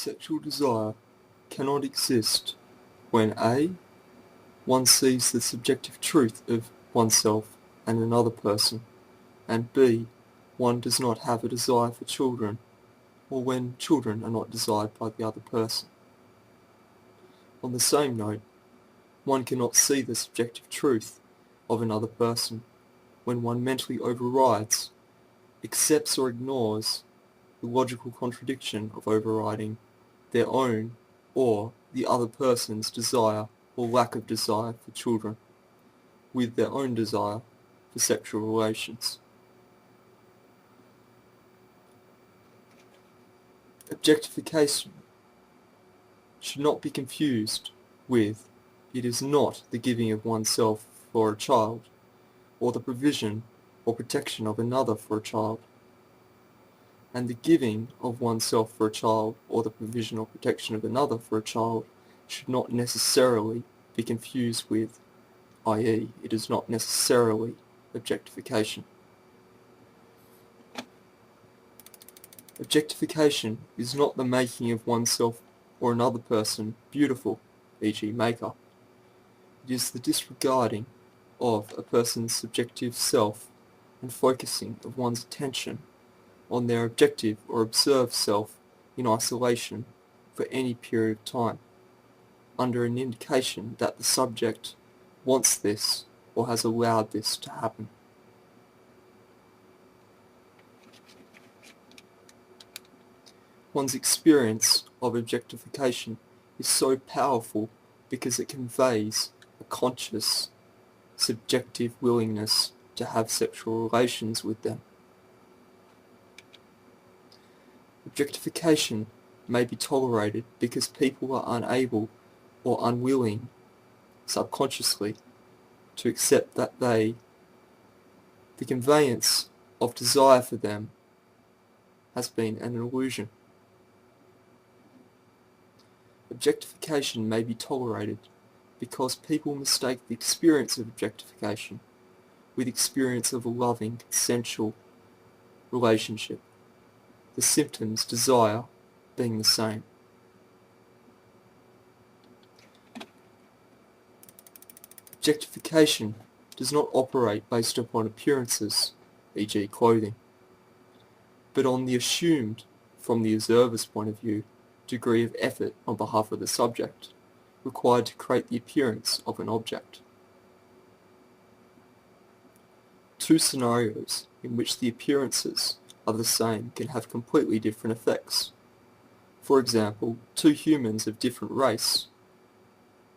Sexual desire cannot exist when A. One sees the subjective truth of oneself and another person, and B. One does not have a desire for children, or when children are not desired by the other person. On the same note, one cannot see the subjective truth of another person when one mentally overrides, accepts or ignores the logical contradiction of overriding their own or the other person's desire or lack of desire for children with their own desire for sexual relations. Objectification should not be confused with it is not the giving of oneself for a child, or the provision or protection of another for a child. And the giving of oneself for a child, or the provision or protection of another for a child, should not necessarily be confused with, i.e., it is not necessarily objectification. Objectification is not the making of oneself or another person beautiful, e.g. makeup. It is the disregarding of a person's subjective self and focusing of one's attention on their objective or observed self in isolation for any period of time, under an indication that the subject wants this or has allowed this to happen. One's experience of objectification is so powerful because it conveys a conscious, subjective willingness to have sexual relations with them. Objectification may be tolerated because people are unable or unwilling, subconsciously, to accept that the conveyance of desire for them has been an illusion. Objectification may be tolerated because people mistake the experience of objectification with experience of a loving, consensual relationship, the symptoms, desire, being the same. Objectification does not operate based upon appearances, e.g. clothing, but on the assumed, from the observer's point of view, degree of effort on behalf of the subject required to create the appearance of an object. Two scenarios in which the appearances are the same can have completely different effects. For example, two humans of different race,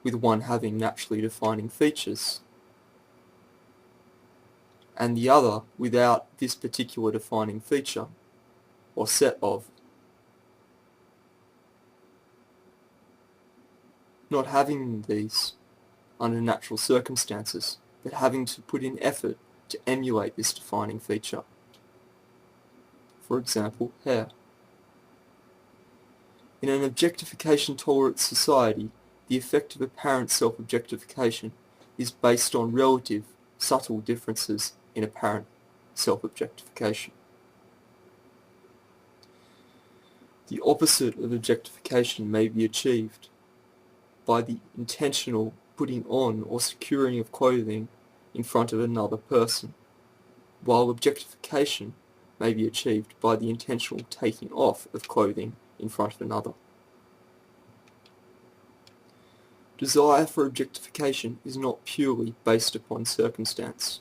with one having naturally defining features, and the other without this particular defining feature, or set of. Not having these under natural circumstances, but having to put in effort to emulate this defining feature. For example, hair. In an objectification-tolerant society, the effect of apparent self-objectification is based on relative, subtle differences in apparent self-objectification. The opposite of objectification may be achieved by the intentional putting on or securing of clothing in front of another person, while objectification may be achieved by the intentional taking off of clothing in front of another. Desire for objectification is not purely based upon circumstance.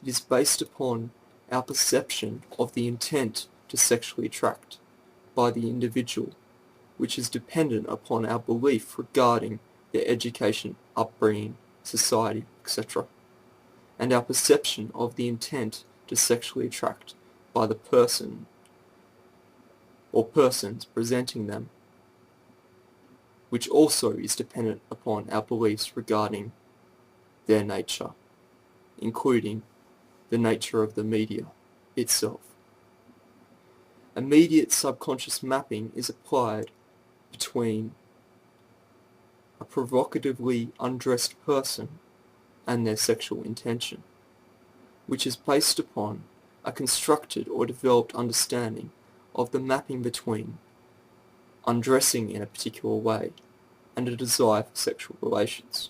It is based upon our perception of the intent to sexually attract by the individual, which is dependent upon our belief regarding their education, upbringing, society, etc., and our perception of the intent to sexually attract by the person or persons presenting them, which also is dependent upon our beliefs regarding their nature, including the nature of the media itself. Immediate subconscious mapping is applied between a provocatively undressed person and their sexual intention, which is based upon a constructed or developed understanding of the mapping between undressing in a particular way, and a desire for sexual relations,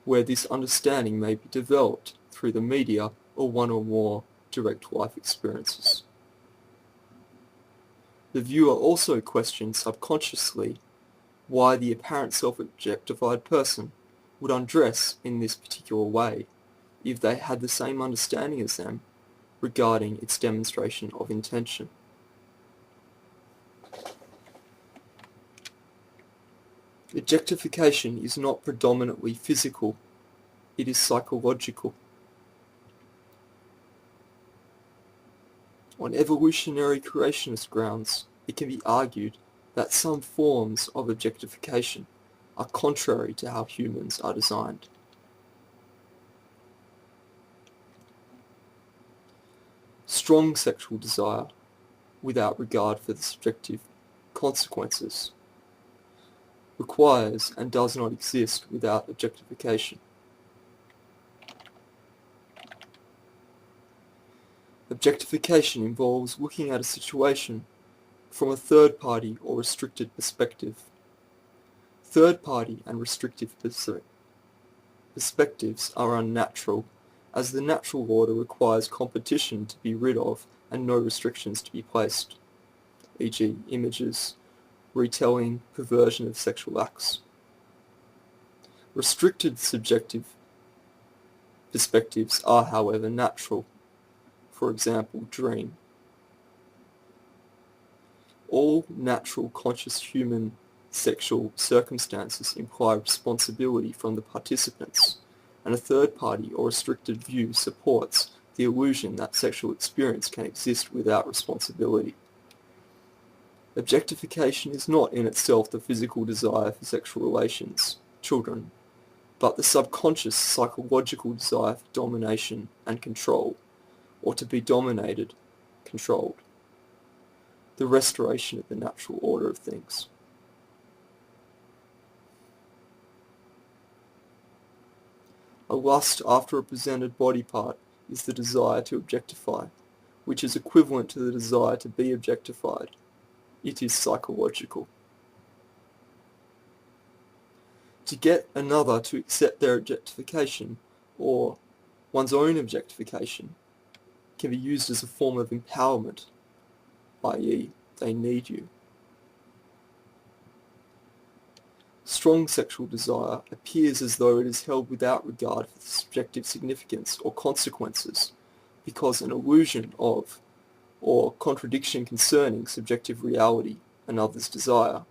where this understanding may be developed through the media or one or more direct life experiences. The viewer also questions subconsciously why the apparent self-objectified person would undress in this particular way if they had the same understanding as them regarding its demonstration of intention. Objectification is not predominantly physical, it is psychological. On evolutionary creationist grounds, it can be argued that some forms of objectification are contrary to how humans are designed. Strong sexual desire, without regard for the subjective consequences, requires and does not exist without objectification. Objectification involves looking at a situation from a third-party or restricted perspective. Third-party and restrictive perspectives are unnatural, as the natural order requires competition to be rid of and no restrictions to be placed, e.g. images, retelling, perversion of sexual acts. Restricted subjective perspectives are, however, natural. For example, dream. All natural conscious human sexual circumstances imply responsibility from the participants, and a third-party or restricted view supports the illusion that sexual experience can exist without responsibility. Objectification is not in itself the physical desire for sexual relations, children, but the subconscious psychological desire for domination and control, or to be dominated, controlled. The restoration of the natural order of things. A lust after a presented body part is the desire to objectify, which is equivalent to the desire to be objectified. It is psychological. To get another to accept their objectification, or one's own objectification, can be used as a form of empowerment, i.e., they need you. Strong sexual desire appears as though it is held without regard for the subjective significance or consequences, because an illusion of, or contradiction concerning subjective reality, another's desire,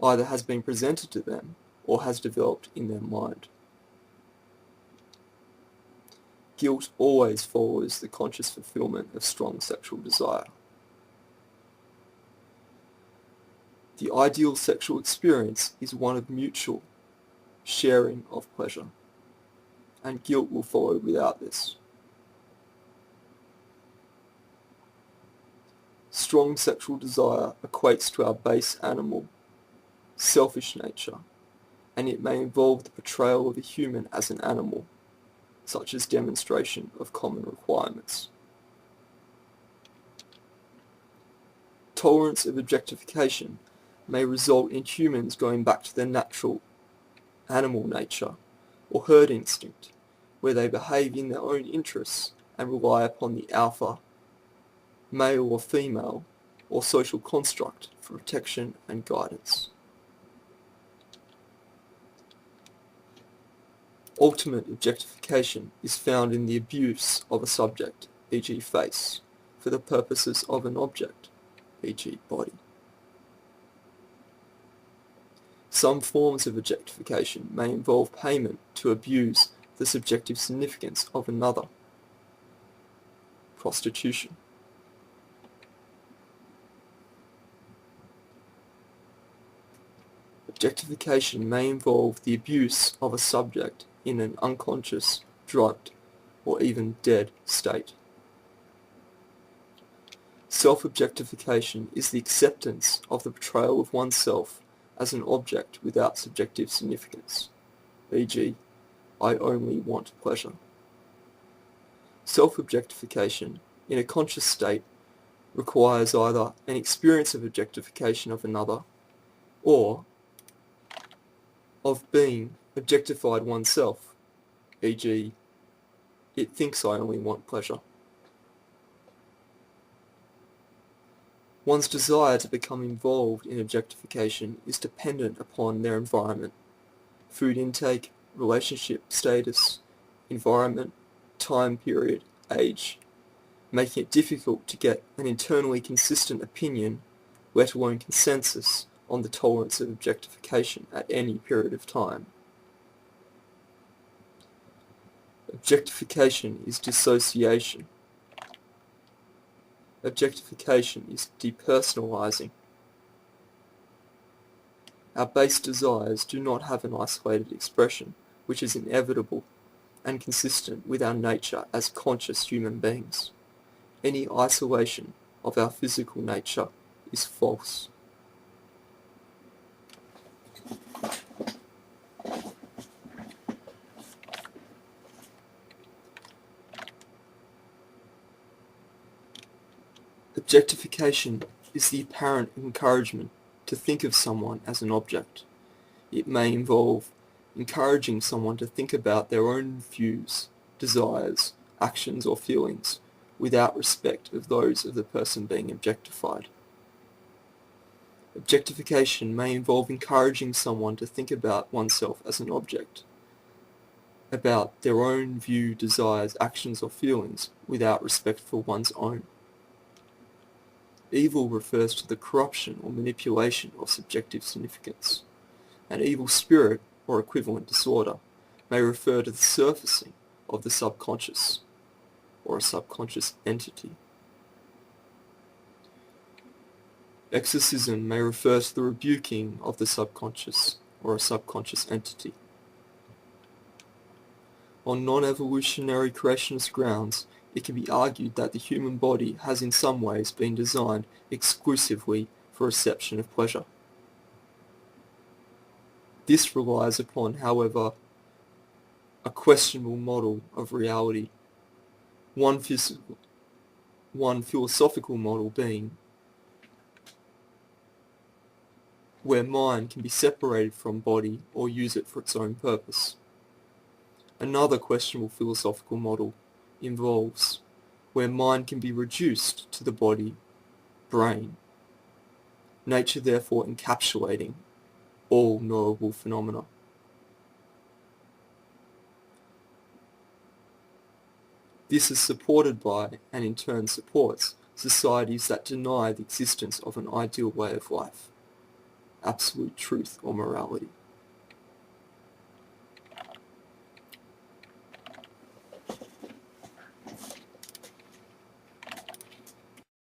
either has been presented to them or has developed in their mind. Guilt always follows the conscious fulfillment of strong sexual desire. The ideal sexual experience is one of mutual sharing of pleasure, and guilt will follow without this. Strong sexual desire equates to our base animal, selfish nature, and it may involve the portrayal of the human as an animal, such as demonstration of common requirements. Tolerance of objectification may result in humans going back to their natural animal nature or herd instinct, where they behave in their own interests and rely upon the alpha, male or female, or social construct for protection and guidance. Ultimate objectification is found in the abuse of a subject, e.g. face, for the purposes of an object, e.g. body. Some forms of objectification may involve payment to abuse the subjective significance of another. Prostitution. Objectification may involve the abuse of a subject in an unconscious, drugged, or even dead state. Self-objectification is the acceptance of the portrayal of oneself as an object without subjective significance, e.g., I only want pleasure. Self-objectification, in a conscious state, requires either an experience of objectification of another or of being objectified oneself, e.g., it thinks I only want pleasure. One's desire to become involved in objectification is dependent upon their environment, food intake, relationship status, environment, time period, age, making it difficult to get an internally consistent opinion, let alone consensus, on the tolerance of objectification at any period of time. Objectification is dissociation. Objectification is depersonalizing. Our base desires do not have an isolated expression, which is inevitable and consistent with our nature as conscious human beings. Any isolation of our physical nature is false. Objectification is the apparent encouragement to think of someone as an object. It may involve encouraging someone to think about their own views, desires, actions or feelings without respect of those of the person being objectified. Objectification may involve encouraging someone to think about oneself as an object, about their own view, desires, actions or feelings without respect for one's own. Evil refers to the corruption or manipulation of subjective significance. An evil spirit, or equivalent disorder, may refer to the surfacing of the subconscious, or a subconscious entity. Exorcism may refer to the rebuking of the subconscious, or a subconscious entity. On non-evolutionary creationist grounds, it can be argued that the human body has in some ways been designed exclusively for reception of pleasure. This relies upon, however, a questionable model of reality, one philosophical model being where mind can be separated from body or use it for its own purpose. Another questionable philosophical model involves where mind can be reduced to the body, brain, nature therefore encapsulating all knowable phenomena. This is supported by, and in turn supports, societies that deny the existence of an ideal way of life, absolute truth or morality.